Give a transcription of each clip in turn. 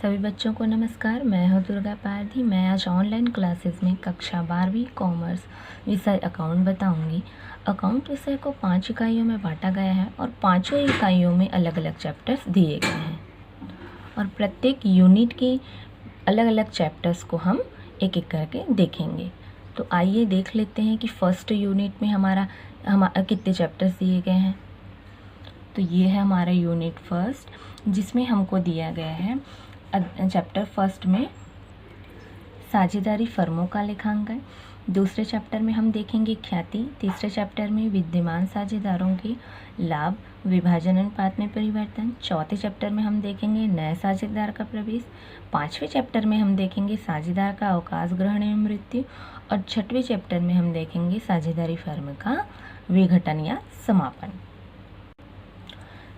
सभी बच्चों को नमस्कार। मैं हूं दुर्गा पारधी। मैं आज ऑनलाइन क्लासेस में कक्षा 12वीं कॉमर्स विषय अकाउंट बताऊंगी। अकाउंट विषय को 5 इकाइयों में बांटा गया है और पांचों इकाइयों में अलग अलग चैप्टर्स दिए गए हैं और प्रत्येक यूनिट के अलग अलग चैप्टर्स को हम एक एक करके देखेंगे। तो आइए देख लेते हैं कि फर्स्ट यूनिट में हमारा कितने चैप्टर्स दिए गए हैं। तो ये है हमारा यूनिट फर्स्ट, जिसमें हमको दिया गया है चैप्टर फर्स्ट में साझेदारी फर्मों का लेखांकन। दूसरे चैप्टर में हम देखेंगे ख्याति। तीसरे चैप्टर में विद्यमान साझेदारों के लाभ विभाजन अनुपात में परिवर्तन। चौथे चैप्टर में हम देखेंगे नए साझेदार का प्रवेश। पांचवें चैप्टर में हम देखेंगे साझेदार का अवकाश ग्रहण एवं मृत्यु। और छठवें चैप्टर में हम देखेंगे साझेदारी फर्म का विघटन या समापन।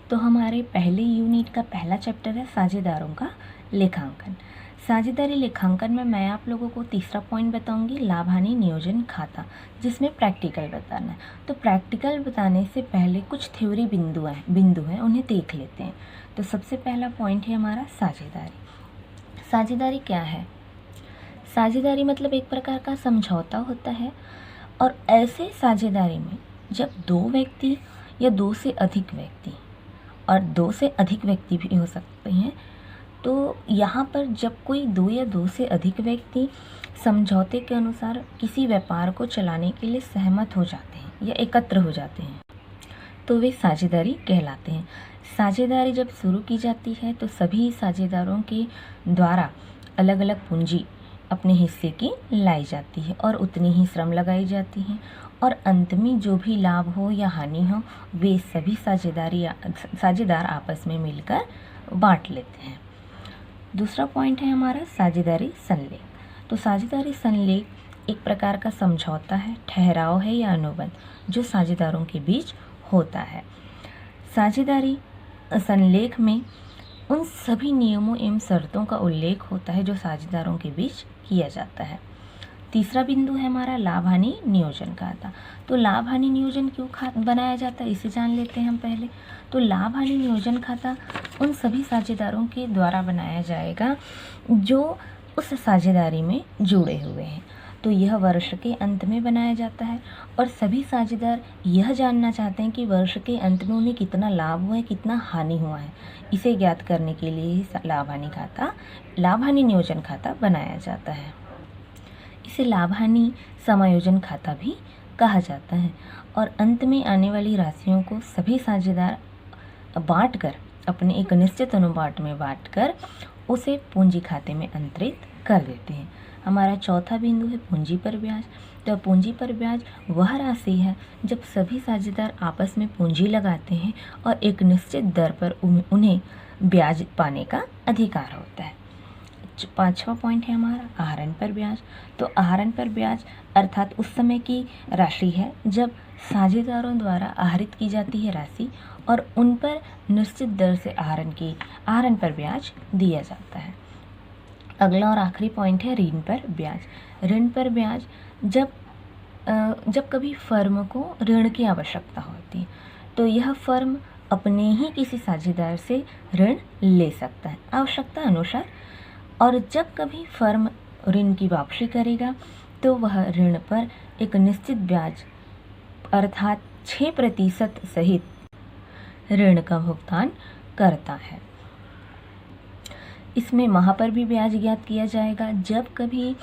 तो हमारे पहले यूनिट का पहला चैप्टर है साझेदारों का लेखांकन। साझेदारी लेखांकन में मैं आप लोगों को तीसरा पॉइंट बताऊंगी, लाभ हानि नियोजन खाता, जिसमें प्रैक्टिकल बताना है। तो प्रैक्टिकल बताने से पहले कुछ थ्योरी बिंदु हैं, उन्हें देख लेते हैं। तो सबसे पहला पॉइंट है हमारा साझेदारी। साझेदारी क्या है? साझेदारी मतलब एक प्रकार का समझौता होता है, और ऐसे साझेदारी में जब दो व्यक्ति या दो से अधिक व्यक्ति, और दो से अधिक व्यक्ति भी हो सकते हैं, तो यहाँ पर जब कोई दो या दो से अधिक व्यक्ति समझौते के अनुसार किसी व्यापार को चलाने के लिए सहमत हो जाते हैं या एकत्र हो जाते हैं, तो वे साझेदारी कहलाते हैं। साझेदारी जब शुरू की जाती है तो सभी साझेदारों के द्वारा अलग अलग पूंजी अपने हिस्से की लाई जाती है और उतनी ही श्रम लगाई जाती है, और अंत में जो भी लाभ हो या हानि हो वे सभी साझेदार आपस में मिलकर बांट लेते हैं। दूसरा पॉइंट है हमारा साझेदारी संलेख। तो साझेदारी संलेख एक प्रकार का समझौता है, ठहराव है या अनुबंध जो साझेदारों के बीच होता है। साझेदारी संलेख में उन सभी नियमों एवं शर्तों का उल्लेख होता है जो साझेदारों के बीच किया जाता है। तीसरा बिंदु है हमारा लाभ हानि नियोजन खाता। तो लाभ हानि नियोजन क्यों बनाया जाता है, इसे जान लेते हैं हम पहले। तो लाभ हानि नियोजन खाता उन सभी साझेदारों के द्वारा बनाया जाएगा जो उस साझेदारी में जुड़े हुए हैं। तो यह वर्ष के अंत में बनाया जाता है और सभी साझेदार यह जानना चाहते हैं कि वर्ष के अंत में उन्हें कितना लाभ हुआ है, कितना हानि हुआ है। इसे ज्ञात करने के लिए ही लाभ हानि नियोजन खाता बनाया जाता है। इसे लाभ हानि समायोजन खाता भी कहा जाता है। और अंत में आने वाली राशियों को सभी साझेदार बांटकर, अपने एक निश्चित अनुपात में बांटकर उसे पूंजी खाते में अंतरित कर देते हैं। हमारा चौथा बिंदु है पूंजी पर ब्याज। तो पूंजी पर ब्याज वह राशि है जब सभी साझेदार आपस में पूंजी लगाते हैं और एक निश्चित दर पर उन्हें ब्याज पाने का अधिकार होता है। पांचवा पॉइंट है हमारा आहरण पर ब्याज। तो आहरण पर ब्याज अर्थात उस समय की राशि है जब साझेदारों द्वारा आहरित की जाती है राशि और उन पर निश्चित दर से आहरण पर ब्याज दिया जाता है। अगला और आखिरी पॉइंट है ऋण पर ब्याज। ऋण पर ब्याज जब कभी फर्म को ऋण की आवश्यकता होती है तो यह फर्म अपने ही किसी साझेदार से ऋण ले सकता है आवश्यकता अनुसार, और जब कभी फर्म ऋण की वापसी करेगा तो वह ऋण पर एक निश्चित ब्याज अर्थात 6% सहित ऋण का भुगतान करता है। इसमें माह पर भी ब्याज ज्ञात किया जाएगा। जब कभी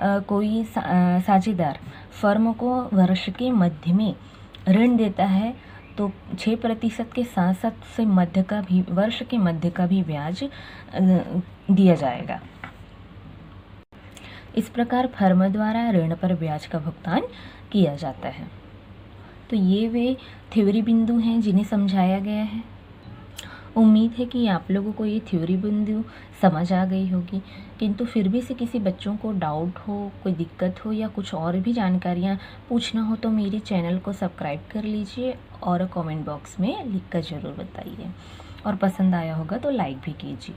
कोई साझेदार फर्म को वर्ष के मध्य में ऋण देता है तो 6% के साथ साथ से वर्ष के मध्य का भी ब्याज दिया जाएगा। इस प्रकार फर्म द्वारा ऋण पर ब्याज का भुगतान किया जाता है। तो ये वे थ्योरी बिंदु हैं जिन्हें समझाया गया है। उम्मीद है कि आप लोगों को ये थ्योरी बिंदु समझ आ गई होगी, किंतु फिर भी से किसी बच्चों को डाउट हो, कोई दिक्कत हो या कुछ और भी जानकारियाँ पूछना हो तो मेरे चैनल को सब्सक्राइब कर लीजिए और कमेंट बॉक्स में लिखकर ज़रूर बताइए, और पसंद आया होगा तो लाइक भी कीजिए।